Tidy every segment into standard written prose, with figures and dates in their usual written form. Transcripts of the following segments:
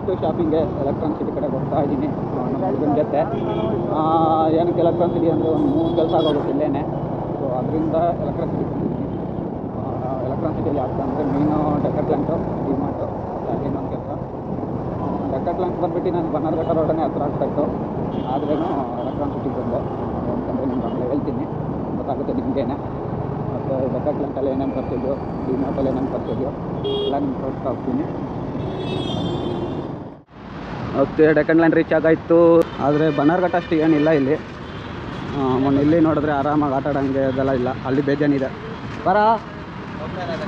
Next ಶಾಪಿಂಗ್ಗೆ electronic city ಕಡೆ ಬರ್ತಾ ಇದ್ದೀನಿ ನಮ್ಮ ಹುಡುಗನ ಜೊತೆ. ಏನಕ್ಕೆ ಎಲೆಕ್ಟ್ರಾನಿಕ್ ಸಿಟಿ ಅಂದರೆ ಒಂದು 3 ಕೆಲಸ ಆಗೋಗುತ್ತೆ ಇಲ್ಲೇ. ಸೊ ಅದರಿಂದ ಎಲೆಕ್ಟ್ರಾನಿಕ್ ಸಿಟಿ ಬಂದಿದ್ದೀನಿ. ಎಲೆಕ್ಟ್ರಾನಿಕ್ ಸಿಟಿಯಲ್ಲಿ ಯಾಕೆ ಅಂದರೆ ಮೀನು ಡೆಕಟ್ಲೆಂಟು ಡಿಮಾರ್ಟು ಇನ್ನೊಂದು ಕೆಲಸ. ಡೆಕಟ್ಲೆಂಟ್ ಬಂದುಬಿಟ್ಟು ನಾನು ಬನ್ನರ್ಘಟ್ಟ ರೋಡನೇ ಹತ್ರ ಆಗ್ತಾಯಿತ್ತು. ಆದ್ರೂ ಎಲೆಕ್ಟ್ರಾನಿಕ್ ಸಿಟಿಗೆ ಬಂದೆ ಅಂತಂದರೆ ನಿಮ್ಗೆ ಆಗಲೇ ಹೇಳ್ತೀನಿ, ಗೊತ್ತಾಗುತ್ತೆ ನಿಮಗೇನೆ. ಮತ್ತು ಡೆಕಟ್ಲೆಂಟಲ್ಲಿ ಏನೇನು ಬರ್ತಿದ್ಯೋ, ಡಿಮಾರ್ಟಲ್ಲಿ ಏನೇನು ಬರ್ತಿದ್ಯೋ ಎಲ್ಲ ನಿಮ್ಗೆ ತೋರಿಸ್ತಾ ಹೋಗ್ತೀನಿ. ಓಕೆ, ಡೆಕಟ್ಲೆಂಟ್ ರೀಚ್ ಆಗಾಯಿತು. ಆದರೆ ಬನ್ನರ್ಘಟ್ಟ ಅಷ್ಟು ಏನಿಲ್ಲ ಇಲ್ಲಿ. ಮೊನ್ನೆ ಇಲ್ಲಿ ನೋಡಿದ್ರೆ ಆರಾಮಾಗಿ ಆಟ ಆಡೋಂಗೆ ಅದೆಲ್ಲ ಇಲ್ಲ, ಅಲ್ಲಿ ಬೇಜಾನಿದೆ ಬರ.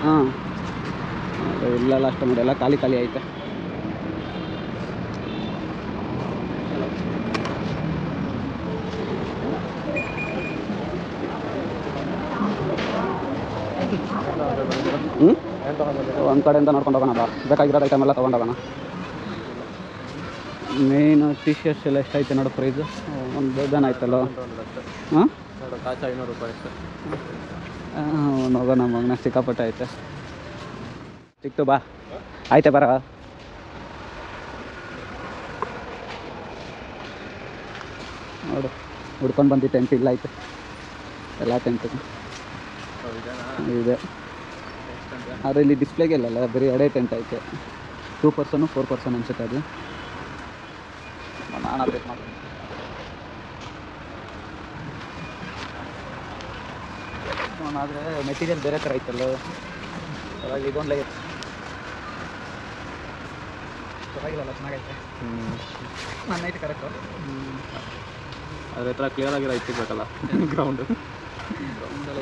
ಹಾಂ, ಇಲ್ಲೆಲ್ಲ ಅಷ್ಟು ನೋಡಿ, ಎಲ್ಲ ಖಾಲಿ ಖಾಲಿ ಐತೆ. ಒಂದು ಕಡೆಯಿಂದ ನೋಡ್ಕೊಂಡು ಹೋಗೋಣ ಬಾ, ಬೇಕಾಗಿರೋದು ಐಟಮ್ ಎಲ್ಲ ತೊಗೊಂಡೋಗೋಣ. ಮೇನ್ ಟಿ ಶರ್ಟ್ಸ್ ಎಲ್ಲ ಎಷ್ಟೈತೆ ನೋಡು ಪ್ರೈಸು, ಒಂದು ಬೇಜಾನ್ ಆಯ್ತಲ್ಲ. ಹಾಂ, ಕಾಚಾ 500 ರೂಪಾಯಿ ಅಷ್ಟೇ. ಹೋಗೋಣ ಮಗನ, ಸಿಕ್ಕಾಪಟ್ಟೆ ಐತೆ. ಸಿಕ್ತು ಬಾ, ಆಯ್ತೆ ಬರ. ನೋಡು, ಹುಡ್ಕೊಂಡು ಬಂದು ಟೆಂಟ್ ಇಲ್ಲ ಐತೆ, ಎಲ್ಲ ಟೆಂಟ್ ಇದೆ. ಆದರೆ ಇಲ್ಲಿ ಡಿಸ್ಪ್ಲೇಗೆ ಇಲ್ಲಲ್ಲ, ಬರೀ 2 ಟೆಂಟ್ ಐತೆ. 2 ಪರ್ಸನು 4 ಪರ್ಸನ್ ಅನ್ಸುತ್ತೆ ಅದು. ನಾನು ಅಪ್ಡೇಟ್ ಮಾಡ್ತೀನಿ. ಆದರೆ ಮೆಟೀರಿಯಲ್ ಬೇರೆ ಥರ ಐತಲ್ಲ, ಅವಾಗ ಇದೊಂದು ಲೈಟ್ ಪರವಾಗಿಲ್ಲ, ಚೆನ್ನಾಗೈತೆ. ನನ್ನ ಐತೆ ಕರೆಕ್ಟು. ಅದ್ರ ಹತ್ರ ಕ್ಲಿಯರ್ ಆಗಿರೋ ಇಟ್ಟಿರ್ಬೇಕಲ್ಲ ಗ್ರೌಂಡಲ್ಲ.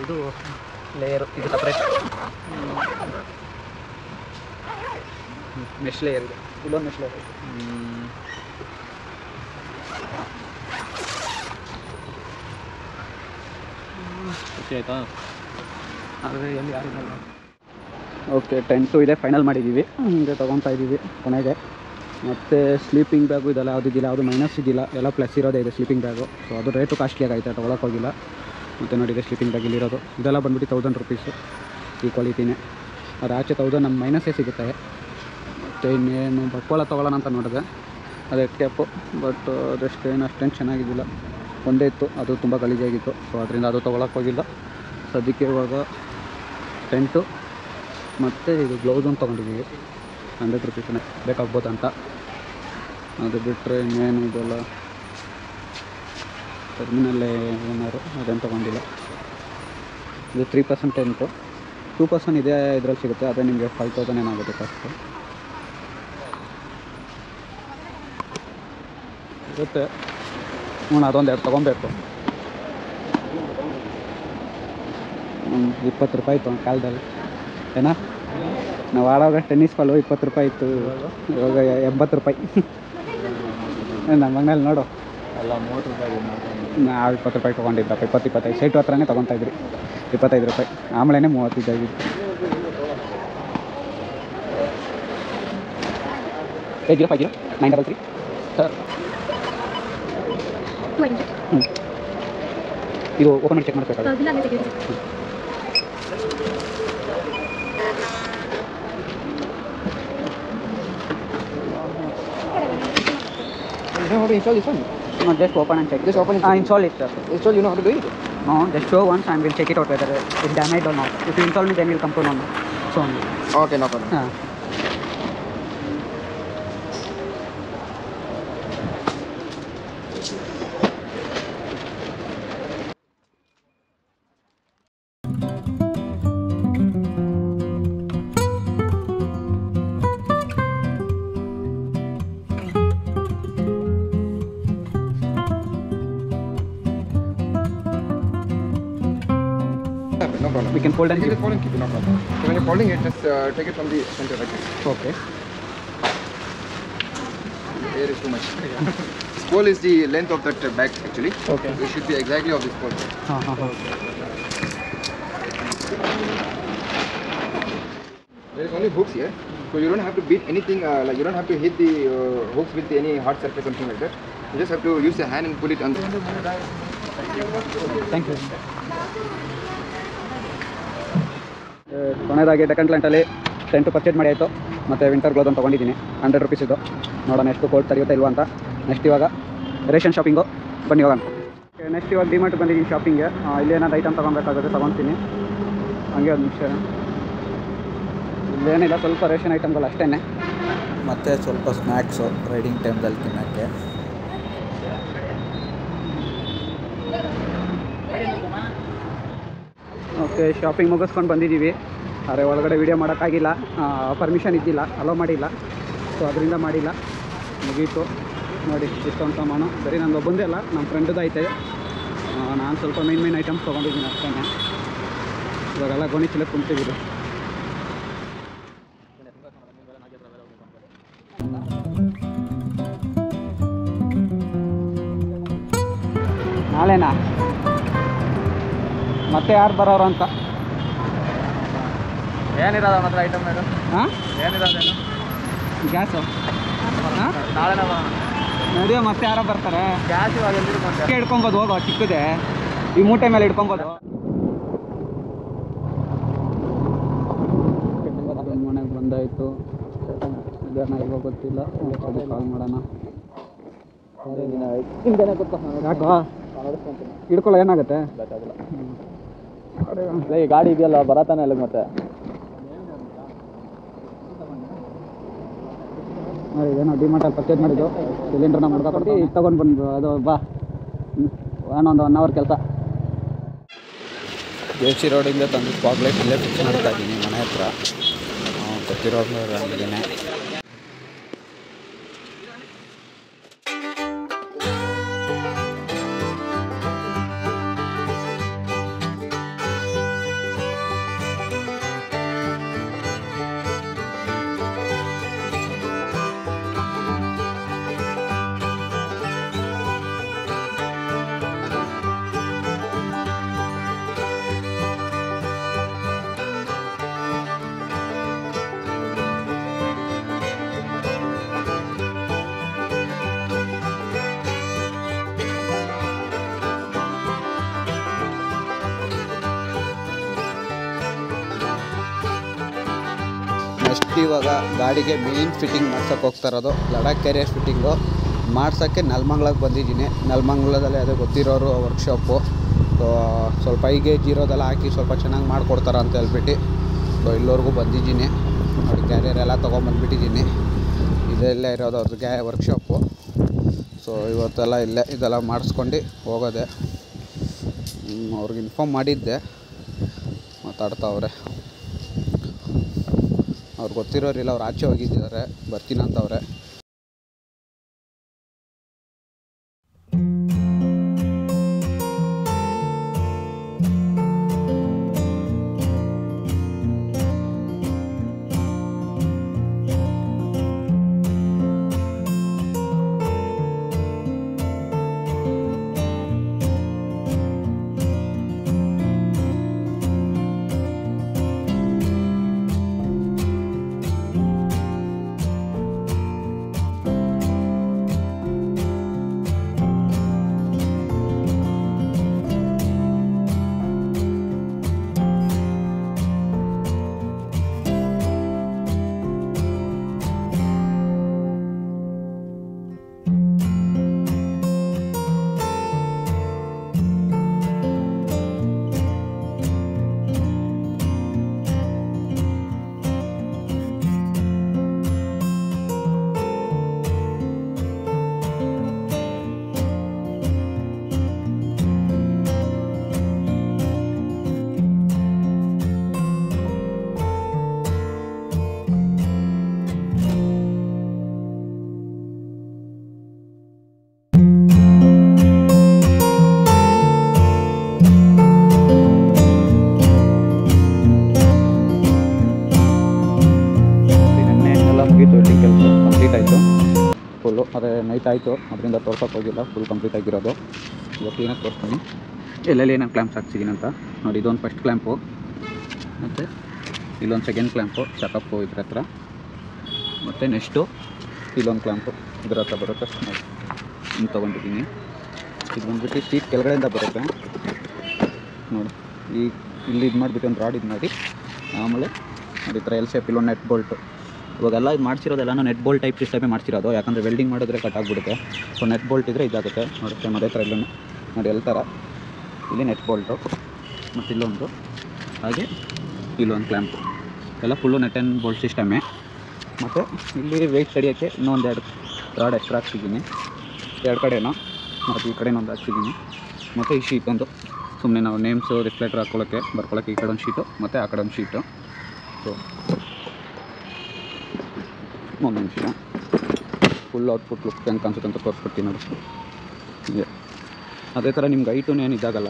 ಇದು ಲೇಯರು, ಇದು ಸಪ್ರೇಟ್ ಮೆಶ್ ಲೇಯರ್ ಇದೆ, ಇಲ್ಲೊಂದು ಮೆಶ್ ಲೇಯರ್ ಇದೆ. ಖುಷಿ ಆಯಿತಾ? ಆದರೆ ಎಲ್ಲಿ ಯಾರು ಇಲ್ಲ. ಓಕೆ, ಟೆಂಟು ಇದೆ, ಫೈನಲ್ ಮಾಡಿದ್ದೀವಿ. ಹಂಗೆ ತೊಗೊತಾ ಇದ್ದೀವಿ ಕೊನೆಗೆ. ಮತ್ತು ಸ್ಲೀಪಿಂಗ್ ಬ್ಯಾಗು ಇದೆಲ್ಲ ಯಾವುದಿದ್ದಿಲ್ಲ, ಯಾವುದು ಮೈನಸ್ ಇದ್ದಿಲ್ಲ, ಎಲ್ಲ ಪ್ಲಸ್ ಇರೋದೇ ಇದೆ ಸ್ಲೀಪಿಂಗ್ ಬ್ಯಾಗು. ಸೊ ಅದು ರೇಟು ಕಾಸ್ಟ್ಲಿ ಆಗೈತೆ, ತೊಗೊಳಕ್ಕೆ ಹೋಗಿಲ್ಲ. ಮತ್ತು ನೋಡಿದೆ ಸ್ಲೀಪಿಂಗ್ ಬ್ಯಾಗ್ ಇಲ್ಲಿರೋದು ಇದೆಲ್ಲ ಬಂದುಬಿಟ್ಟು 1000 ರುಪೀಸು ಈ ಕ್ವಾಲಿಟಿನೇ. ಅದು ಆಚೆ 1000 ನಮ್ಮ ಮೈನಸ್ಸೇ ಸಿಗುತ್ತೆ. ಮತ್ತು ಇನ್ನೇನು ಬಟ್ಕೋಳ ತೊಗೊಳ್ಳೋಣ ಅಂತ ನೋಡಿದೆ, ಅದು ಕ್ಯಾಪು. ಬಟ್ ಅದಷ್ಟೇನು ಅಷ್ಟೇನು ಚೆನ್ನಾಗಿದ್ದಿಲ್ಲ, ಒಂದೇ ಇತ್ತು, ಅದು ತುಂಬ ಗಲೀಜಾಗಿತ್ತು. ಸೊ ಅದರಿಂದ ಅದು ತೊಗೊಳಕ್ಕೆ ಹೋಗಿಲ್ಲ ಸದ್ಯಕ್ಕೆ. ಇವಾಗ ಟೆಂಟು ಮತ್ತು ಇದು ಗ್ಲೌಸ್ ಒಂದು ತೊಗೊಂಡಿದ್ದೀವಿ, 100 ರುಪೀಸೇ ಬೇಕಾಗ್ಬೋದಂತ. ಅದು ಬಿಟ್ಟರೆ ಇನ್ನೇನು ಇದೆಲ್ಲ ಟರ್ಮಿನಲ್ಲೇ ಏನಾರು ಅದೇನು ತೊಗೊಂಡಿಲ್ಲ. ಇದು 3% ಟೆಂಟು, 2% ಇದೆ ಇದರಲ್ಲಿ ಸಿಗುತ್ತೆ. ಅದೇ ನಿಮಗೆ 5000 ಏನಾಗುತ್ತೆ ಕಾಸ್ಟು ಇರುತ್ತೆ. ಅದೊಂದು 2 ತೊಗೊಬೇಕು. 20 ರೂಪಾಯಿ ಇತ್ತು ಒಂದು ಕಾಲದಲ್ಲಿ, ಏನಾ ನಾವು ಆಡೋವಾಗ ಟೆನ್ನಿಸ್ ಬಾಲು 20 ರೂಪಾಯಿ ಇತ್ತು, ಇವಾಗ 80 ರೂಪಾಯಿ. ನಮ್ಮ ಮನೇಲಿ ನೋಡು ಎಲ್ಲ 30 ರೂಪಾಯಿ. ನಾವು 20 ರೂಪಾಯಿ ತೊಗೊಂಡಿದ್ದಪ್ಪ, 20-25 ಸೈಟು ಹತ್ರನೇ ತೊಗೊತಾಯಿದ್ರಿ. 25 ರೂಪಾಯಿ ಆಮೇಲೆ 35 ಆಗಿತ್ತು. 8050-933 ಸರ್. ಇದು ಓಪನ್ ಮಾಡಿ ಚೆಕ್ ಮಾಡಬೇಕಾಗುತ್ತೆ. You know how to install this one? No, just open and check. Just open and check. Install it, sir. Install, you know how to do it? No, just show once and we'll check it out whether it's damaged or not. If you install me, then we'll come to know. So only. Okay, no problem. No problem. We can fold and keep it. Fold and keep it, no problem. So when you're folding it, just take it from the center like this. Okay. Air is too much. This pole is the length of that bag actually. Okay. So it should be exactly of this pole. There is only hooks here, so you don't have to beat anything. Like you don't have to hit the hooks with any hard surface, something like that. You just have to use the hand and pull it on. Thank you. ಕೊನೆಯದಾಗಿ ಡೆಕಟ್ಲೆಂಟಲ್ಲಿ tent purchase ಮಾಡಿ ಆಯಿತು. ಮತ್ತು winter glows ಅಂತ ತೊಗೊಂಡಿದ್ದೀನಿ 100 ರುಪೀಸಿದ್ದು. ನೋಡೋಣ ಎಷ್ಟು cold ತಡೆಯುತ್ತಾ ಇಲ್ವಾ ಅಂತ. ನೆಕ್ಸ್ಟ್ ಇವಾಗ ರೇಷನ್ ಶಾಪಿಂಗು, ಬನ್ನಿ ಹೋಗೋಣ. ನೆಕ್ಸ್ಟ್ ಇವಾಗ ಡಿಮಾರ್ಟ್ ಬಂದಿದ್ದೀನಿ ಶಾಪಿಂಗ್ಗೆ. ಇಲ್ಲಿ ಏನಾದ್ರು ಐಟಮ್ ತೊಗೊಬೇಕಾಗುತ್ತೆ ತೊಗೊತೀನಿ. ಹಂಗೆ ಒಂದು ನಿಮಿಷ. ಇಲ್ಲೇನಿಲ್ಲ, ಸ್ವಲ್ಪ ರೇಷನ್ ಐಟಮ್ಗಳು ಅಷ್ಟೇ. ಮತ್ತು ಸ್ವಲ್ಪ ಸ್ನ್ಯಾಕ್ಸು ರೈಡಿಂಗ್ ಟೈಮ್ದಲ್ಲಿ ತಿನ್ನೋಕ್ಕೆ. ಓಕೆ, ಶಾಪಿಂಗ್ ಮುಗಿಸ್ಕೊಂಡು ಬಂದಿದ್ದೀವಿ. ಆದರೆ ಒಳಗಡೆ ವೀಡಿಯೋ ಮಾಡೋಕ್ಕಾಗಿಲ್ಲ, ಪರ್ಮಿಷನ್ ಇದ್ದಿಲ್ಲ, ಅಲೋ ಮಾಡಿಲ್ಲ. ಸೊ ಅದರಿಂದ ಮಾಡಿಲ್ಲ. ಮುಗೀತು ನೋಡಿ, ಇಷ್ಟೊಂದು ಸಾಮಾನು ಬರೀ ನಂದು ಒಬ್ಬಂದೇ ಅಲ್ಲ, ನಮ್ಮ ಫ್ರೆಂಡ್ದು ಐತೆ. ನಾನು ಸ್ವಲ್ಪ ಮೇನ್ ಐಟಮ್ಸ್ ತೊಗೊಂಡಿದ್ದೀನಿ ಅಷ್ಟೇ. ಇವಾಗೆಲ್ಲ ಗೋಣಿ ಚೀಲ ಕುಂತಿದ್ದೀವಿ. ನಾಳೆನಾ ಮತ್ತೆ ಯಾರು ಬರೋರು ಅಂತ ಏನಿರೋದು ಮಾತ್ರ ಐಟಮ್ ಇದು? ಹಾಂ, ಏನಿರೋದೇನು? ಗ್ಯಾಸು ನಾಳೆನೇ ಬರೋಣ. ನಡೆಯೋ, ಮತ್ತೆ ಯಾರೋ ಬರ್ತಾರೆ. ಗ್ಯಾಸ್ ಇವಾಗ ಎಲ್ಲಿರ್ಬೋದು? ಹಿಡ್ಕೊಬೋದು, ಹೋಗೋ ಚಿಕ್ಕದೆ ಈ ಮೂಟೆ ಮೇಲೆ ಹಿಡ್ಕೊಬೋದು. ಮನೆಗೆ ಬಂದಾಯಿತು. ಜನ ಇವಾಗ ಗೊತ್ತಿಲ್ಲ, ಕಾಲ್ ಮಾಡೋಣ. ಯಾಕೋ ಹಿಡ್ಕೊಳ್ಳೋ, ಏನಾಗುತ್ತೆ? ಈ ಗಾಡಿ ಇದೆಯಲ್ಲ, ಬರತಾನೆ ಇಲ್ಲ ಮತ್ತೆ. ಏನೋ ಡಿಮಾರ್ಟಲ್ಲಿ ಪರ್ಚೇಸ್ ಮಾಡಿದ್ದು ಸಿಲಿಂಡ್ರನ್ನ ಮಾಡ್ಕೊಟ್ಟು ಇದು ತೊಗೊಂಡು ಬಂದು ಅದು ಬಾ ಒಂದು 1 ಅವರ್ ಕೆಲಸ. ದೇವಸಿ ರೋಡಿಂದ ತಂದು ಚಾಕ್ಲೇಟ್ ಇಲ್ಲೇ ಫಿಕ್ಸ್ ಮಾಡ್ತಾ ಇದ್ದೀನಿ ಮನೆ ಹತ್ರ. ಗೊತ್ತಿರೋದಿದ್ದೇನೆ. ನೆಕ್ಸ್ಟ್ ಇವಾಗ ಗಾಡಿಗೆ ಮೇನ್ ಫಿಟ್ಟಿಂಗ್ ಮಾಡ್ಸೋಕೆ ಹೋಗ್ತಾ ಇರೋದು. ಲಡಾಖ್ ಕ್ಯಾರಿಯರ್ ಫಿಟ್ಟಿಂಗು ಮಾಡ್ಸೋಕ್ಕೆ ನೆಲಮಂಗ್ಲಕ್ಕೆ ಬಂದಿದ್ದೀನಿ. ನೆಲಮಂಗ್ಲದಲ್ಲಿ ಅದೇ ಗೊತ್ತಿರೋರು ವರ್ಕ್ಶಾಪು. ಸೊ ಸ್ವಲ್ಪ 5 gauge ಇರೋದೆಲ್ಲ ಹಾಕಿ ಸ್ವಲ್ಪ ಚೆನ್ನಾಗಿ ಮಾಡಿಕೊಡ್ತಾರೆ ಅಂತ ಹೇಳ್ಬಿಟ್ಟು ಸೊ ಇಲ್ಲಿವರೆಗೂ ಬಂದಿದ್ದೀನಿ. ನೋಡಿ, ಕ್ಯಾರಿಯರ್ ಎಲ್ಲ ತೊಗೊಂಬಂದ್ಬಿಟ್ಟಿದ್ದೀನಿ. ಇದೆಲ್ಲ ಇರೋದು ಅವ್ರಿಗೆ ವರ್ಕ್ಶಾಪು. ಸೊ ಇವತ್ತೆಲ್ಲ ಇಲ್ಲೇ ಇದೆಲ್ಲ ಮಾಡಿಸ್ಕೊಂಡು ಹೋಗೋದೆ. ಅವ್ರಿಗೆ ಇನ್ಫಾರ್ಮ್ ಮಾಡಿದ್ದೆ, ಮಾತಾಡ್ತಾವ್ರೆ. ಅವ್ರು ಗೊತ್ತಿರೋರಿಲ್ಲ, ಅವ್ರು ಆಚೆ ಹೋಗಿದ್ದಾರೆ, ಬರ್ತೀನಿ ಅಂತವ್ರೆ. ಅದೇ ನೈಟ್ ಆಯಿತು, ಅದರಿಂದ ತೋರ್ಸೋಕೆ ಹೋಗಿಲ್ಲ. ಫುಲ್ ಕಂಪ್ಲೀಟ್ ಆಗಿರೋದು. ಇವಾಗ ಕ್ಲೀನಾಗಿ ತೋರಿಸ್ತೀನಿ ಎಲ್ಲೆಲ್ಲಿ ಏನೇನು ಕ್ಲ್ಯಾಂಪ್ಸ್ ಹಾಕ್ಸಿದ್ದೀನಿ ಅಂತ. ನೋಡಿ, ಇದೊಂದು ಫಸ್ಟ್ ಕ್ಲ್ಯಾಂಪು, ಮತ್ತು ಇಲ್ಲೊಂದು ಸೆಕೆಂಡ್ ಕ್ಲ್ಯಾಂಪು ಚಕಪ್ಪು ಇದ್ರ ಹತ್ರ, ಮತ್ತು ನೆಕ್ಸ್ಟು ಇಲ್ಲೊಂದು ಕ್ಲ್ಯಾಂಪು ಇದ್ರ ಹತ್ರ ಬರುತ್ತೆ. ನೋಡಿ, ಹಿಂಗೆ ತೊಗೊಂಡಿದ್ದೀನಿ. ಇದು ಬಂದುಬಿಟ್ಟು ಸೀಟ್ ಕೆಳಗಡೆಯಿಂದ ಬರುತ್ತೆ. ನೋಡಿ, ಇಲ್ಲಿ ಇದು ಮಾಡಿಬಿಟ್ಟು ಒಂದು ರಾಡ್ ಇದು ಮಾಡಿ ಆಮೇಲೆ ನೋಡಿ ಈ ಥರ ಎಲ್ ಶೇಪ್ ಇಲ್ಲೋ ನೆಟ್ ಬೋಲ್ಟು. ಇವಾಗೆಲ್ಲ ಇದು ಮಾಡಿಸಿರೋದೆಲ್ಲನೂ ನೆಟ್ ಬೋಲ್ಟ್ ಟೈಪ್ ಸಿಸ್ಟಮೇ ಮಾಡಿಸಿರೋದು, ಯಾಕಂದರೆ ವೆಲ್ಡಿಂಗ್ ಮಾಡಿದ್ರೆ ಕಟ್ ಆಗಿಬಿಡುತ್ತೆ. ಸೊ ನೆಟ್ ಬೋಲ್ಟ್ ಇದ್ದರೆ ಇದಾಗುತ್ತೆ ನೋಡಿ. ಸೇಮ್ ಅದೇ ಥರ ಇಲ್ಲೂ ನೋಡಿ ಎಲ್ಲ ಥರ ಇಲ್ಲಿ ನೆಟ್ ಬೋಲ್ಟು ಮತ್ತು ಇಲ್ಲೊಂದು, ಹಾಗೆ ಇಲ್ಲೊಂದು ಕ್ಲ್ಯಾಂಪು, ಎಲ್ಲ ಫುಲ್ಲು ನೆಟ್ ಆ್ಯಂಡ್ ಬೋಲ್ಟ್ ಸಿಸ್ಟಮೇ. ಮತ್ತು ಇಲ್ಲಿ ವೆಯ್ಟ್ ತಡೆಯೋಕ್ಕೆ ಇನ್ನೊಂದು 2 ರಾಡ್ ಎಕ್ಸ್ಟ್ರಾ ಹಾಕ್ಸಿದ್ದೀನಿ, 2 ಕಡೆನೂ, ಮತ್ತು ಈ ಕಡೆನೊಂದು ಹಾಕ್ಸಿದ್ದೀನಿ. ಮತ್ತು ಈ ಶೀಟೊಂದು ಸುಮ್ಮನೆ ನಾವು ನೇಮ್ಸು ರಿಫ್ಲೆಕ್ಟರ್ ಬರ್ಕೊಳ್ಳೋಕ್ಕೆ ಈ ಕಡೆ ಒಂದು ಶೀಟು ಮತ್ತು ಆ ಕಡೆ ಒಂದು ಶೀಟು. ಸೊ ಒಂದು ನಿಮಿಷ ಫುಲ್ ಔಟ್ಪುಟ್ ಲುಕ್ ಹೆಂಗೆ ಕಾಣಿಸುತ್ತೆ ಅಂತ ತೋರಿಸ್ಬಿಡ್ತೀನಿ ನೋಡಿ. ಅದೇ ಥರ ನಿಮ್ಗೆ ಐಟು ಏನು ಇದಾಗಲ್ಲ,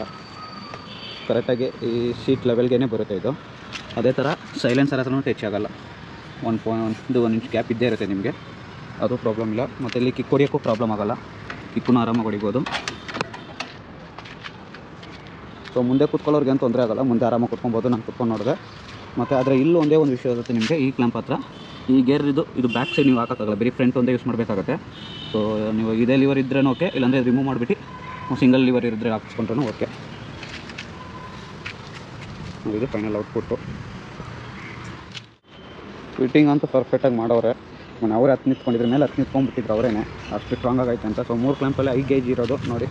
ಕರೆಕ್ಟಾಗಿ ಈ ಶೀಟ್ ಲೆವೆಲ್ಗೇ ಬರುತ್ತೆ ಇದು. ಅದೇ ಥರ ಸೈಲೆನ್ಸರ್ ಹತ್ರನೂ ಟಚ್ ಆಗೋಲ್ಲ, 1 ಇಂಚ್ ಗ್ಯಾಪ್ ಇದ್ದೇ ಇರುತ್ತೆ ನಿಮಗೆ, ಅದು ಪ್ರಾಬ್ಲಮ್ ಇಲ್ಲ. ಮತ್ತು ಇಲ್ಲಿ ಕಿಕ್ ಹೊಡಿಯೋಕ್ಕೂ ಪ್ರಾಬ್ಲಮ್ ಆಗೋಲ್ಲ, ಕಿಕ್ಕೂ ಆರಾಮಾಗಿ ಹೊಡಿಬೋದು. ಸೊ ಮುಂದೆ ಕೂತ್ಕೊಳ್ಳೋರ್ಗೆ ಏನು ತೊಂದರೆ ಆಗೋಲ್ಲ, ಮುಂದೆ ಆರಾಮಾಗಿ ಕೂತ್ಕೊಬೋದು, ನಾನು ಕೂತ್ಕೊಂಡು ನೋಡಿದೆ. ಮತ್ತು ಆದರೆ ಇಲ್ಲೂ ಒಂದೇ ಒಂದು ವಿಷಯ ಇರುತ್ತೆ ನಿಮಗೆ, ಈ ಕ್ಲ್ಯಾಂಪ್ ಹತ್ರ ಈ ಗೇರ್ ಇದು ಬ್ಯಾಕ್ ಸೈಡ್ ನೀವು ಹಾಕೋಕ್ಕಾಗಲ್ಲ, ಬರೀ ಫ್ರಂಟ್ ಒಂದೇ ಯೂಸ್ ಮಾಡಬೇಕಾಗುತ್ತೆ. ಸೊ ನೀವು ಇದೇ ಲಿವರ್ ಇದ್ರೂ ಓಕೆ, ಇಲ್ಲಾಂದರೆ ರಿಮೂವ್ ಮಾಡಿಬಿಟ್ಟು ಸಿಂಗಲ್ ಲಿವರ್ ಇದ್ದರೆ ಹಾಕಿಸ್ಕೊಂಡ್ರೂ ಓಕೆ. ಇದು ಫೈನಲ್ ಔಟ್ಪುಟ್ಟು. ಫಿಟ್ಟಿಂಗ್ ಅಂತೂ ಪರ್ಫೆಕ್ಟಾಗಿ ಮಾಡೋರೆ, ನಾನು ಅವರೇ 10 ನಿಂತ್ಕೊಂಡಿದ್ರ ಮೇಲೆ 10 ನಿಂತ್ಕೊಂಡ್ಬಿಟ್ಟಿದ್ರು ಅವರೇ, ಅಷ್ಟು ಸ್ಟ್ರಾಂಗ್ ಆಗೈತೆ ಅಂತ. ಸೊ 3 ಕ್ಲ್ಯಾಂಪಲ್ಲಿ 5 ಗೇಜ್ ಇರೋದು ನೋಡಿ,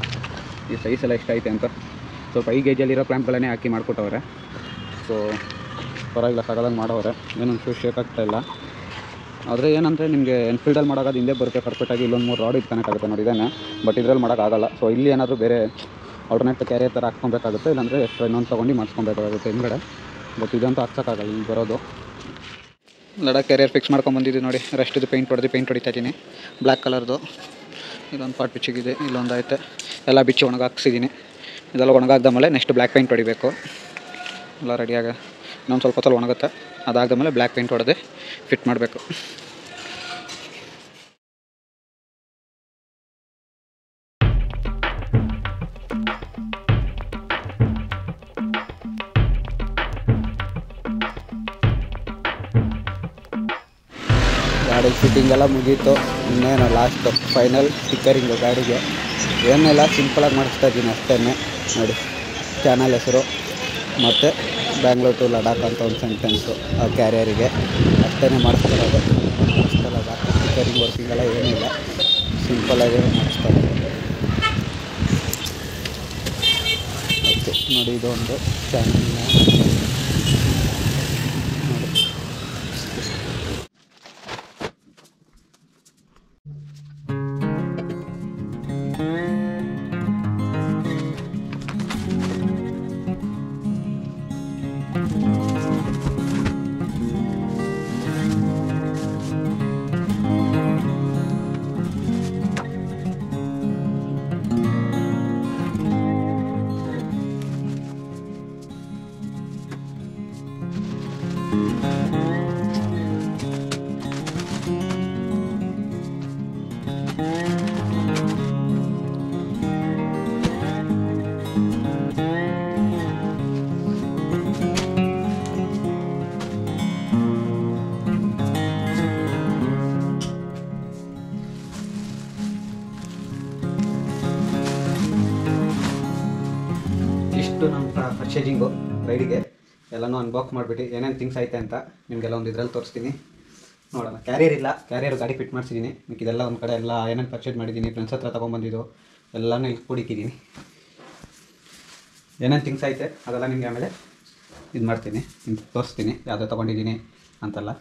ಈ ಸೈಜ್ ಎಲ್ಲ ಎಷ್ಟೈತೆ ಅಂತ. ಸ್ವಲ್ಪ 5 ಗೇಜಲ್ಲಿರೋ ಕ್ಲ್ಯಾಂಪ್ಗಳನ್ನೇ ಹಾಕಿ ಮಾಡಿಕೊಟ್ಟವ್ರೆ. ಸೊ ಪರವಾಗಿಲ್ಲ, ಸಾಗದಂಗೆ ಮಾಡೋರೆ, ಏನೊಂದು ಶೇಕ್ ಆಗ್ತಾಯಿಲ್ಲ. ಆದರೆ ಏನಂದರೆ ನಿಮಗೆ ಎನ್ಫೀಲ್ಡಲ್ಲಿ ಮಾಡೋದು ಹಿಂದೆ ಬರುತ್ತೆ ಪರ್ಫೆಕ್ಟಾಗಿ, ಇಲ್ಲೊಂದು 3 ರಾಡ್ ಇದು ಕನೆಕ್ಟ್ ಆಗುತ್ತೆ ನೋಡಿ ಇದೇನೆ, ಬಟ್ ಇದರಲ್ಲಿ ಮಾಡೋಕ್ಕಾಗಲ್ಲ. ಸೊ ಇಲ್ಲಿ ಏನಾದರೂ ಬೇರೆ ಆಲ್ಟರ್ನೇಟ್ ಕ್ಯಾರಿಯರ್ ಥರ ಹಾಕ್ಕೊಬೇಕಾಗುತ್ತೆ, ಇಲ್ಲಾಂದರೆ ಎಷ್ಟು ಇನ್ನೊಂದು ತೊಗೊಂಡು ಮಾಡಿಸ್ಕೊಬೇಕಾಗುತ್ತೆ ಹಿಂದ್ಗಡೆ. ಬಟ್ ಇದಂತೂ ಹಾಕ್ಸೋಕ್ಕಾಗಲ್ಲ ಇಲ್ಲಿ ಬರೋದು. ಲಡಾಖ್ ಕ್ಯಾರಿಯರ್ ಫಿಕ್ಸ್ ಮಾಡ್ಕೊಂಬಂದಿದ್ದು ನೋಡಿ, ರೆಸ್ಟಿದು ಪೇಂಟ್ ಹೊಡಿತಾ ಇದ್ದೀನಿ ಬ್ಲ್ಯಾಕ್ ಕಲರ್ದು. ಇಲ್ಲೊಂದು ಪಾರ್ಟ್ ಬಿಚ್ಚಿಗಿದೆ, ಇಲ್ಲೊಂದು ಐತೆ, ಎಲ್ಲ ಬಿಚ್ಚಿ ಒಣಗಾಕ್ಸಿದ್ದೀನಿ. ಇದೆಲ್ಲ ಒಣಗಾಕ್ದಾಮೇಲೆ ನೆಕ್ಸ್ಟ್ ಬ್ಲ್ಯಾಕ್ ಪೇಂಟ್ ಹೊಡಿಬೇಕು. ಎಲ್ಲ ರೆಡಿಯಾಗ ಇನ್ನೊಂದು ಸ್ವಲ್ಪ ಹೊತ್ತಲ್ಲಿ ಒಣಗುತ್ತೆ, ಅದಾಗ್ದಾಮೇಲೆ ಬ್ಲ್ಯಾಕ್ ಪೇಂಟ್ ಹೊಡೆದು ಫಿಟ್ ಮಾಡಬೇಕು. ಗಾಡಿ ಫಿಟ್ಟಿಂಗ್ ಎಲ್ಲ ಮುಗೀತು, ಇನ್ನೇನು ಲಾಸ್ಟ್ ಫೈನಲ್ ಸ್ಟಿಕ್ಕರಿಂಗು ಗಾಡಿಗೆ. ಏನೆಲ್ಲ ಸಿಂಪಲಾಗಿ ಮಾಡಿಸ್ತಾ ಇದ್ದೀನಿ ಅಷ್ಟೇ ನೋಡಿ. ಚಾನಲ್ ಹೆಸರು ಮತ್ತು ಬ್ಯಾಂಗ್ಳೂರ್ ಟು ಲಡಾಖ್ ಅಂತ ಒಂದು ಸೆಂಟೆನ್ಸು ಆ ಕ್ಯಾರಿಯರಿಗೆ ಅಷ್ಟೇ ಮಾಡಿಸ್ತಾ ಇರೋದು. ಸ್ಟಿಕ್ಕರಿಂಗ್ ವರ್ಕಿಂಗ್ ಎಲ್ಲ ಏನಿಲ್ಲ, ಸಿಂಪಲಾಗಿ ಮಾಡಿಸ್ತಾ ಇರೋದು. ಓಕೆ ನೋಡಿ, ಇದೊಂದು ಚಾನಲ್ನ ನೋಡಿ. ಇಷ್ಟು ನಮ್ಮ ಪರ್ಚೇಸಿಂಗು ರೈಡಿಗೆ ಎಲ್ಲನೂ ಅನ್ಬಾಕ್ಸ್ ಮಾಡಿಬಿಟ್ಟು ಏನೇನು ಥಿಂಗ್ಸ್ ಐತೆ ಅಂತ ನಿಮಗೆಲ್ಲ ಒಂದು ಇದರಲ್ಲಿ ತೋರಿಸ್ತೀನಿ. ನೋಡೋಣ. ಕ್ಯಾರಿಯರ್ ಇಲ್ಲ, ಕ್ಯಾರಿಯರ್ ಗಾಡಿ ಫಿಟ್ ಮಾಡಿಸಿದ್ದೀನಿ. ಇದೆಲ್ಲ ಒಂದು ಕಡೆ ಎಲ್ಲ ಏನೇನು ಪರ್ಚೇಸ್ ಮಾಡಿದ್ದೀನಿ, ಫ್ರೆಂಡ್ಸ್ ಹತ್ರ ತೊಗೊಂಬಂದಿದ್ದು ಎಲ್ಲನೂ ಇಲ್ಲಿ ಕೂಡಿಕ್ಕಿದ್ದೀನಿ. ಏನೇನು ಥಿಂಗ್ಸ್ ಐತೆ ಅದೆಲ್ಲ ನಿಮಗೆ ಆಮೇಲೆ ಇದು ಮಾಡ್ತೀನಿ, ನಿಮ್ಗೆ ತೋರಿಸ್ತೀನಿ ಯಾವುದೇ ತೊಗೊಂಡಿದ್ದೀನಿ ಅಂತೆಲ್ಲ.